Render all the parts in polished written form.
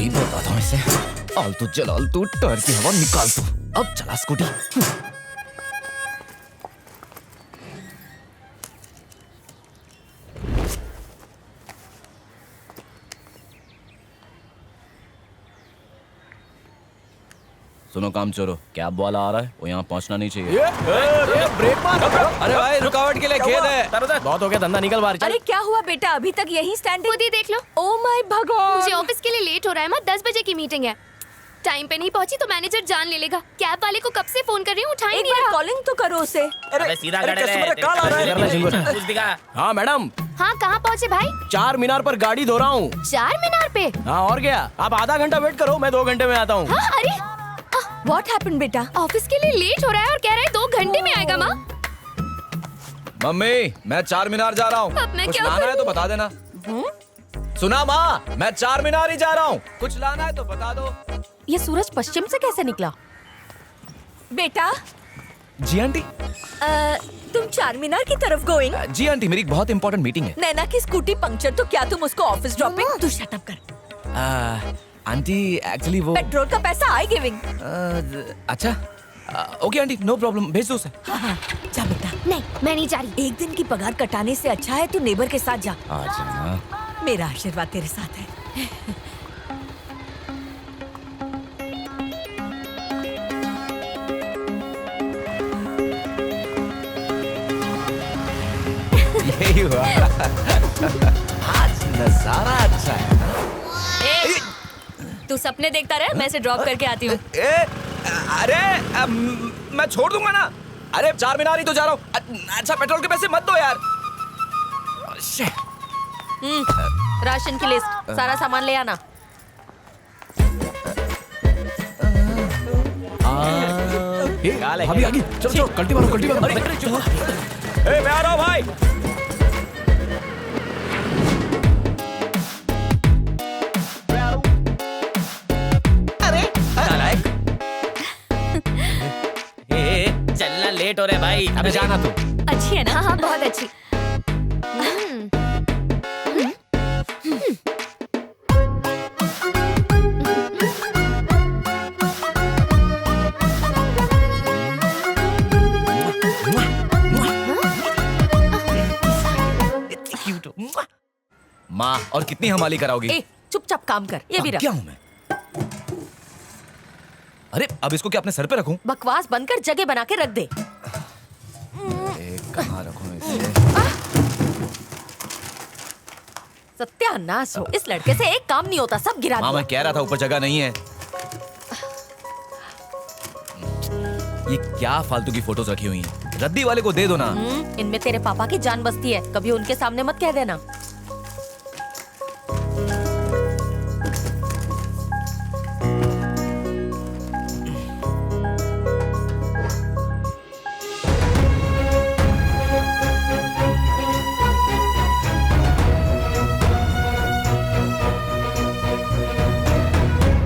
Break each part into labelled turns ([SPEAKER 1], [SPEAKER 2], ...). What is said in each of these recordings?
[SPEAKER 1] अभी बताता हूँ इसे। आलतू जलालतू टायर की हवा निकाल तू। अब चला स्कूटी। सुनो काम चोरो, कैब वाला आ रहा है, वो यहाँ पहुँचना नहीं चाहिए।
[SPEAKER 2] ब्रेक मार। अरे भाई रुकावट के लिए खेद है। बहुत हो गया, धंधा निकल बाहर।
[SPEAKER 3] अरे क्या हुआ बेटा, अभी तक यही स्टैंड?
[SPEAKER 4] खुद ही देख लो।
[SPEAKER 3] ओह माय भगवान,
[SPEAKER 4] मुझे ऑफिस के लिए लेट हो रहा है। मैं 10 बजे की मीटिंग है। टाइम पे नहीं पहुंची तो मैनेजर जान ले लेगा। कैब वाले को कब से फोन कर रही हूँ, उठा ही
[SPEAKER 3] एक
[SPEAKER 4] नहीं
[SPEAKER 3] बार
[SPEAKER 4] रहा।
[SPEAKER 3] कॉलिंग तो करो उसे।
[SPEAKER 2] अरे सीधा हाँ मैडम।
[SPEAKER 4] हाँ कहाँ पहुँचे भाई?
[SPEAKER 2] 4 मीनार पर गाड़ी धो रहा हूँ।
[SPEAKER 4] 4 मीनार पे?
[SPEAKER 2] हाँ और क्या, आप आधा घंटा वेट करो, मैं 2 घंटे में आता हूँ।
[SPEAKER 4] हाँ अरे
[SPEAKER 3] व्हाट हैपेंड बेटा?
[SPEAKER 4] ऑफिस के लिए लेट हो रहा है और कह रहा है 2 घंटे में आएगा। माँ
[SPEAKER 1] मम्मी, मैं 4 मीनार जा रहा हूँ।
[SPEAKER 4] अब मैं
[SPEAKER 1] कुछ
[SPEAKER 4] क्या
[SPEAKER 1] लाना है
[SPEAKER 4] करूं?
[SPEAKER 1] तो बता देना। सुना माँ, मैं 4 मीनार ही जा रहा हूँ। कुछ लाना है तो बता दो।
[SPEAKER 3] ये सूरज पश्चिम से कैसे निकला? बेटा
[SPEAKER 1] जी आंटी।
[SPEAKER 3] तुम 4 मीनार की तरफ गोइंग?
[SPEAKER 1] जी आंटी, मेरी एक बहुत इंपॉर्टेंट मीटिंग है।
[SPEAKER 3] नैना की स्कूटी पंक्चर, तो क्या तुम उसको ऑफिस ड्रॉपिंग? तू शट अप कर।
[SPEAKER 1] आंटी एक्चुअली वो
[SPEAKER 3] पेट्रोल का पैसा आई गिविंग।
[SPEAKER 1] अच्छा ओके आंटी, नो प्रॉब्लम, भेज दो उसे।
[SPEAKER 3] हाँ, जा बेटा।
[SPEAKER 4] नहीं मैं नहीं जा रही।
[SPEAKER 3] एक दिन की पगार कटाने से अच्छा है तू नेबर के साथ जा।
[SPEAKER 1] आ जाना।
[SPEAKER 3] मेरा आशीर्वाद तेरे साथ है।
[SPEAKER 1] यही हुआ। आज नजारा अच्छा है ना?
[SPEAKER 3] तू सपने देखता रहे, मैं इसे ड्रॉप करके आती हूँ।
[SPEAKER 1] अरे मैं छोड़ दूंगा ना। अरे 4 मीनार ही तो जा रहा हूँ। अच्छा पेट्रोल के पैसे मत दो यार।
[SPEAKER 3] राशन की लिस्ट, सारा सामान ले आना।
[SPEAKER 1] भाभी आ गई। चलो कल्टी मारो, कल्टी मारो।
[SPEAKER 2] मैं आ रहा हूँ भाई। चलना लेट हो रहा है भाई।
[SPEAKER 1] अबे जाना तू।
[SPEAKER 4] अच्छी है ना? हाँ बहुत अच्छी।
[SPEAKER 1] माँ, और कितनी हमाली कराओगी?
[SPEAKER 3] ए, चुपचाप काम कर। ये भी रख।
[SPEAKER 1] क्या हूँ मैं? अरे अब इसको क्या अपने सर पे रखूं?
[SPEAKER 3] बकवास बंद कर, जगह बना के रख दे।
[SPEAKER 1] कहाँ रखूं इसे?
[SPEAKER 3] सत्यानाश हो, इस लड़के से एक काम नहीं होता, सब गिरा
[SPEAKER 1] माँ
[SPEAKER 3] दिया।
[SPEAKER 1] मैं कह रहा था ऊपर जगह नहीं है। ये क्या फालतू की फोटोज रखी हुई हैं? रद्दी वाले को दे दो ना।
[SPEAKER 3] इनमें तेरे पापा की जान बसती है, कभी उनके सामने मत कह देना।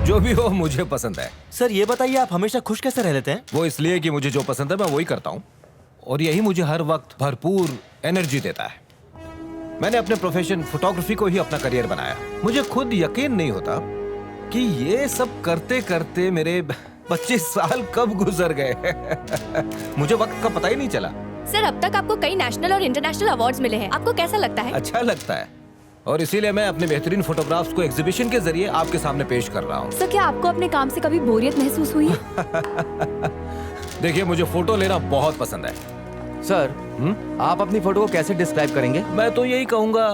[SPEAKER 5] जो भी हो मुझे पसंद है। सर ये बताइए आप हमेशा खुश कैसे रह लेते हैं? वो इसलिए कि मुझे जो पसंद है मैं वही करता हूँ और यही मुझे हर वक्त भरपूर एनर्जी देता है। मैंने अपने प्रोफेशन फोटोग्राफी को ही अपना करियर बनाया। मुझे खुद यकीन नहीं होता कि ये सब करते करते मेरे 25 साल कब गुजर गए। मुझे वक्त का पता ही नहीं चला।
[SPEAKER 4] सर अब तक आपको कई नेशनल और इंटरनेशनल अवार्ड्स मिले हैं, आपको कैसा लगता है?
[SPEAKER 5] अच्छा लगता है और इसीलिए मैं अपने बेहतरीन फोटोग्राफ्स को एग्जीबिशन के जरिए आपके सामने पेश कर रहा हूँ।
[SPEAKER 4] सर क्या आपको अपने काम से कभी बोरियत महसूस हुई है?
[SPEAKER 5] देखिए मुझे फोटो लेना बहुत पसंद है।
[SPEAKER 6] सर आप अपनी फोटो को कैसे डिस्क्राइब करेंगे?
[SPEAKER 5] मैं तो यही कहूंगा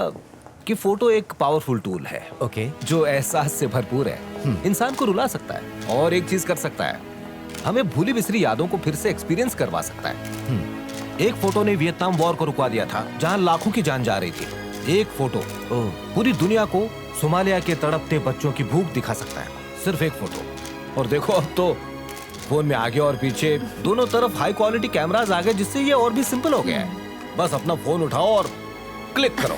[SPEAKER 5] कि फोटो एक पावरफुल टूल है।
[SPEAKER 6] ओके।
[SPEAKER 5] जो एहसास से भरपूर है, इंसान को रुला सकता है और एक चीज कर सकता है, हमें भूली बिसरी यादों को फिर से एक्सपीरियंस करवा सकता है। एक फोटो ने वियतनाम वॉर को रुकवा दिया था जहां लाखों की जान जा रही थी। एक फोटो पूरी दुनिया को सोमालिया के तड़पते बच्चों की भूख दिखा सकता है, सिर्फ एक फोटो। और देखो अब तो फोन में आगे और पीछे दोनों तरफ हाई क्वालिटी कैमरास आ गए, जिससे ये और भी सिंपल हो गया है। बस अपना फोन उठाओ और क्लिक करो।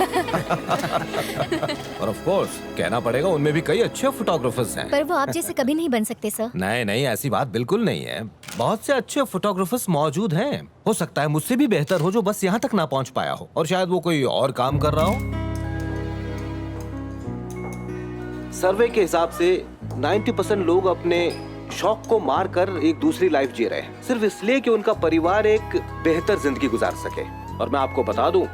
[SPEAKER 5] और ऑफ कोर्स कहना पड़ेगा उनमें भी कई अच्छे फोटोग्राफर्स हैं।
[SPEAKER 4] पर वो आप जैसे कभी नहीं बन सकते सर।
[SPEAKER 5] नहीं नहीं, ऐसी बात बिल्कुल नहीं है। बहुत से अच्छे फोटोग्राफर्स मौजूद हैं। हो सकता है मुझसे भी बेहतर हो जो बस यहाँ तक ना पहुँच पाया हो, और शायद वो कोई और काम कर रहा हो। सर्वे के हिसाब से 90% लोग अपने शौक को मार कर एक दूसरी लाइफ जी रहे हैं, सिर्फ इसलिए कि उनका परिवार एक बेहतर जिंदगी गुजार सके। और मैं आपको बता दूं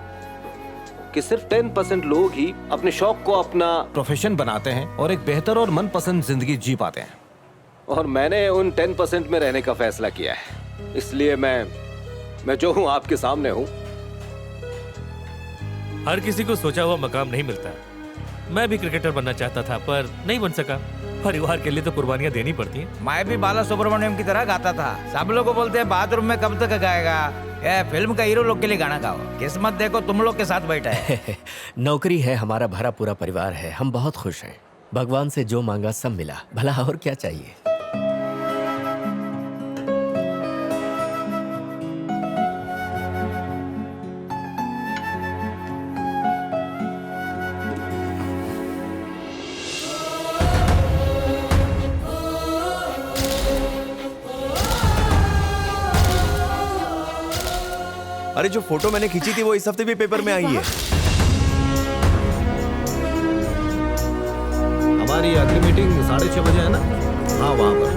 [SPEAKER 5] कि सिर्फ 10% लोग ही अपने शौक को अपना प्रोफेशन बनाते हैं और एक बेहतर और मनपसंद जिंदगी जी पाते हैं। और मैंने उन 10% में रहने का फैसला किया है, इसलिए मैं जो हूं आपके सामने हूं।
[SPEAKER 7] हर किसी को सोचा हुआ मकाम नहीं मिलता। मैं भी क्रिकेटर बनना चाहता था पर नहीं बन सका। परिवार के लिए तो कुर्बानियां देनी पड़ती हैं।
[SPEAKER 2] मैं भी बाला सुब्रमण्यम की तरह गाता था। सब लोग को बोलते हैं बाथरूम में कब तक गाएगा, ये फिल्म का हीरो लोग के लिए गाना गाओ। किस्मत देखो तुम लोग के साथ बैठा है।
[SPEAKER 8] नौकरी है, हमारा भरा पूरा परिवार है, हम बहुत खुश हैं। भगवान से जो मांगा सब मिला, भला और क्या चाहिए।
[SPEAKER 6] अरे जो फोटो मैंने खींची थी वो इस हफ्ते भी पेपर में आई है।
[SPEAKER 5] हमारी अगली मीटिंग 6:30 बजे है ना? हाँ वहां पर।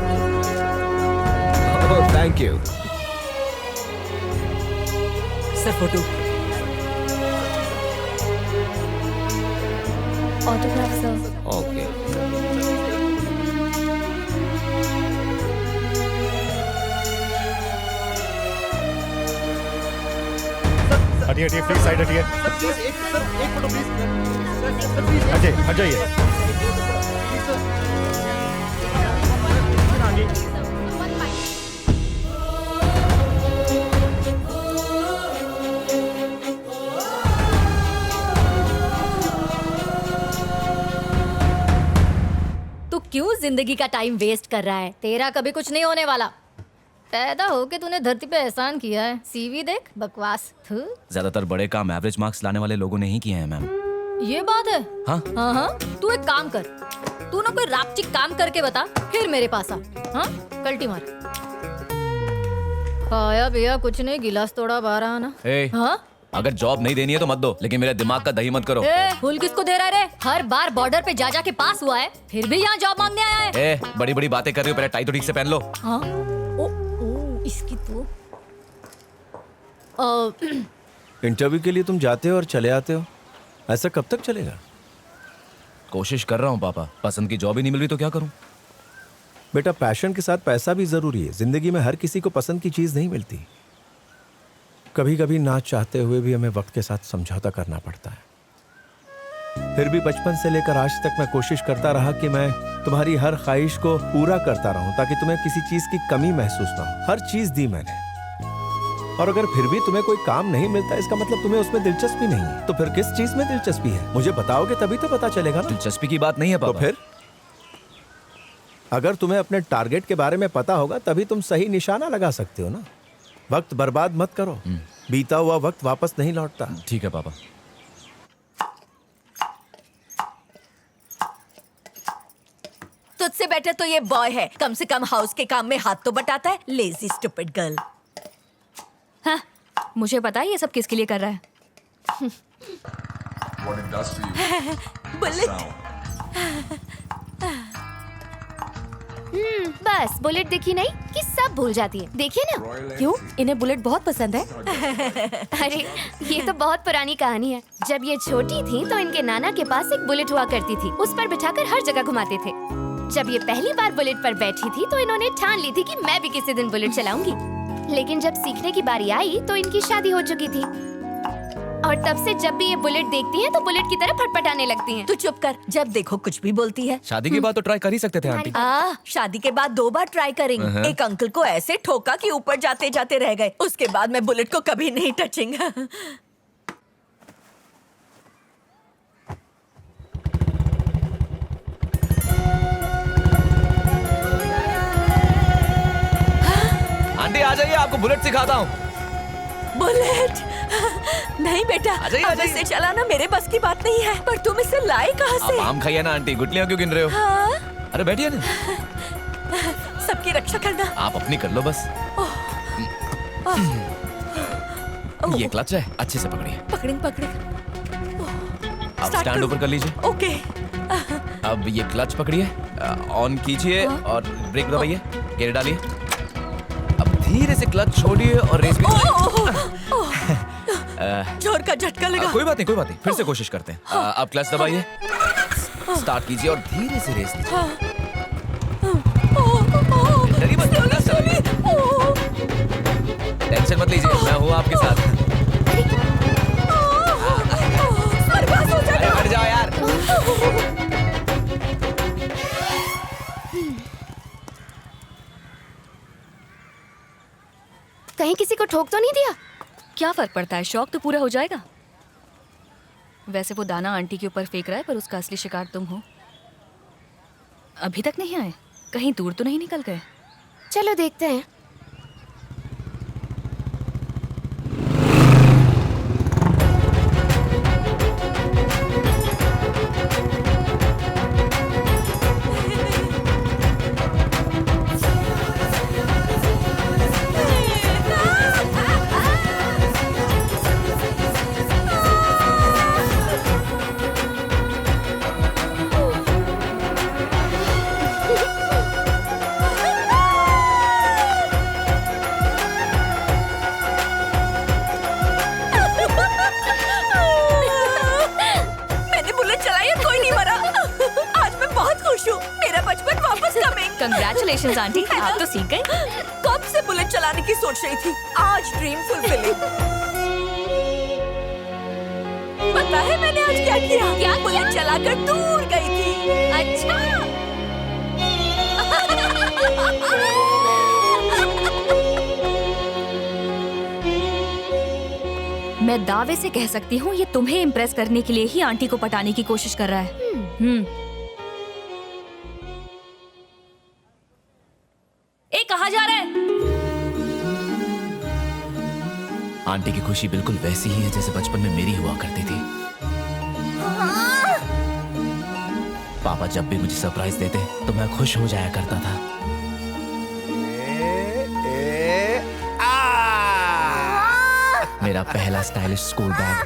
[SPEAKER 5] Thank you
[SPEAKER 3] sir. Photo
[SPEAKER 4] autograph sir.
[SPEAKER 5] Okay.
[SPEAKER 9] हटिए हटिए प्लीज, साइड हटिए। एक फोटो प्लीज। हटिए, हट जाइए।
[SPEAKER 3] तू क्यों जिंदगी का टाइम वेस्ट कर रहा है? तेरा कभी कुछ नहीं होने वाला। पैदा होके तूने धरती पे एहसान किया है। सीवी देख, बकवास।
[SPEAKER 1] ज्यादातर बड़े काम एवरेज मार्क्स लाने वाले लोगों ने ही किए हैं मैम।
[SPEAKER 3] ये बात है।
[SPEAKER 1] हाँ
[SPEAKER 3] हाँ, तू एक काम कर, तू ना कोई रापचिक काम करके बता, फिर मेरे पास आ। हाँ, कल्टी मार। खाया पिया कुछ नहीं, गिलास तोड़ा बारह आना। हाँ?
[SPEAKER 1] अगर जॉब नहीं देनी है तो मत दो, लेकिन मेरे दिमाग का दही मत करो।
[SPEAKER 3] फूल किसको दे रहा है रे? हर बार बॉर्डर पे जा के पास हुआ है, फिर भी यहाँ जॉब मांगने आया है।
[SPEAKER 1] बड़ी बड़ी बातें कर रही हो, पहले टाई तो ठीक से पहन लो।
[SPEAKER 3] हाँ? इसकी तो
[SPEAKER 6] इंटरव्यू के लिए तुम जाते हो और चले आते हो, ऐसा कब तक चलेगा?
[SPEAKER 1] कोशिश कर रहा हूँ पापा, पसंद की जॉब ही नहीं मिल रही तो क्या करूँ?
[SPEAKER 6] बेटा पैशन के साथ पैसा भी जरूरी है। जिंदगी में हर किसी को पसंद की चीज नहीं मिलती। कभी कभी ना चाहते हुए भी हमें वक्त के साथ समझौता करना पड़ता है। फिर भी बचपन से लेकर आज तक मैं कोशिश करता रहा कि मैं तुम्हारी हर ख्वाहिश को पूरा करता रहूं, ताकि तुम्हें किसी चीज की कमी महसूस ना हो। हर चीज दी मैंने, और अगर फिर भी तुम्हें कोई काम नहीं मिलता, इसका मतलब तुम्हें उसमें दिलचस्पी नहीं है। तो फिर किस चीज में दिलचस्पी है? मुझे बताओगे तभी तो पता चलेगा ना।
[SPEAKER 1] दिलचस्पी की बात नहीं है पापा।
[SPEAKER 6] तो फिर अगर तुम्हें अपने टारगेट के बारे में पता होगा तभी तुम सही निशाना लगा सकते हो ना। वक्त बर्बाद मत करो, बीता हुआ वक्त वापस नहीं लौटता।
[SPEAKER 1] ठीक है पापा।
[SPEAKER 3] तुझसे बेटर तो ये बॉय है, कम से कम हाउस के काम में हाथ तो बटाता है। Lazy stupid girl.
[SPEAKER 4] हाँ, मुझे पता है ये सब किसके लिए कर रहा है।
[SPEAKER 3] बुलेट।
[SPEAKER 4] बस बुलेट दिखी नहीं कि सब भूल जाती है। देखिए ना।
[SPEAKER 3] क्यों? इन्हें बुलेट बहुत पसंद है।
[SPEAKER 4] अरे ये तो बहुत पुरानी कहानी है। जब ये छोटी थी तो इनके नाना के पास एक बुलेट हुआ करती थी, उस पर बिठाकर हर जगह घुमाते थे। जब ये पहली बार बुलेट पर बैठी थी तो इन्होंने ठान ली थी कि मैं भी किसी दिन बुलेट चलाऊंगी। लेकिन जब सीखने की बारी आई तो इनकी शादी हो चुकी थी, और तब से जब भी ये बुलेट देखती हैं तो बुलेट की तरह फटफटाने लगती हैं।
[SPEAKER 3] तू चुप कर, जब देखो कुछ भी बोलती है।
[SPEAKER 1] शादी के बाद तो ट्राई कर ही सकते थे आंटी।
[SPEAKER 3] शादी के बाद 2 बार ट्राई करेंगे। एक अंकल को ऐसे ठोका कि ऊपर जाते जाते रह गए। उसके बाद मैं बुलेट को कभी नहीं टचेंगे।
[SPEAKER 1] आंटी आ जाइए, आपको बुलेट सिखाता हूँ।
[SPEAKER 3] बुलेट? नहीं बेटा,
[SPEAKER 1] आ जाइए।
[SPEAKER 3] इसे चलाना मेरे बस की बात नहीं है। पर तुम इसे लाए कहाँ से?
[SPEAKER 1] आप आम खाइए ना आंटी, गुटलियाँ क्यों गिन रहे हो?
[SPEAKER 3] हाँ?
[SPEAKER 1] अरे बैठिए ना।
[SPEAKER 3] सबकी रक्षा करना।
[SPEAKER 1] आप अपनी कर लो बस। ये क्लच है, अच्छे से पकड़िए।
[SPEAKER 3] पकड़ेंगे।
[SPEAKER 1] आप स्टैंड ऊपर कर लीजिए।
[SPEAKER 3] ओके।
[SPEAKER 1] अब ये क्लच पकड़िए, ऑन कीजिए और ब्रेक दबाइए, गियर डालिए। अब धीरे से क्लच छोड़िए और रेस भी
[SPEAKER 10] जोर का झटका लगा।
[SPEAKER 1] कोई बात नहीं, फिर से कोशिश करते हैं। अब क्लच दबाइए, स्टार्ट कीजिए और धीरे से रेस लीजिए। डरिए मत, क्लच दबाइए। टेंशन मत लीजिए, मैं हूँ आपके साथ।
[SPEAKER 10] बर्बाद हो जाएगा।
[SPEAKER 1] हट जाओ यार।
[SPEAKER 4] कहीं किसी को ठोक तो नहीं दिया?
[SPEAKER 11] क्या फर्क पड़ता है, शौक तो पूरा हो जाएगा। वैसे वो दाना आंटी के ऊपर फेंक रहा है, पर उसका असली शिकार तुम हो। अभी तक नहीं आए, कहीं दूर तो नहीं निकल गए?
[SPEAKER 4] चलो देखते हैं।
[SPEAKER 11] कंग्रेचुलेशंस आंटी, आप तो सीख गए।
[SPEAKER 10] कब से बुलेट चलाने की सोच रही थी, आज ड्रीम फुलफिलिंग। पता है मैंने आज क्या किया?
[SPEAKER 4] क्या
[SPEAKER 10] बुलेट चलाकर दूर गई थी।
[SPEAKER 4] अच्छा।
[SPEAKER 11] मैं दावे से कह सकती हूँ ये तुम्हें इम्प्रेस करने के लिए ही आंटी को पटाने की कोशिश कर रहा है। कहाँ जा रहा है?
[SPEAKER 1] आंटी की खुशी बिल्कुल वैसी ही है जैसे बचपन में मेरी हुआ करती थी। पापा जब भी मुझे सरप्राइज देते तो मैं खुश हो जाया करता था। मेरा पहला स्टाइलिश स्कूल बैग,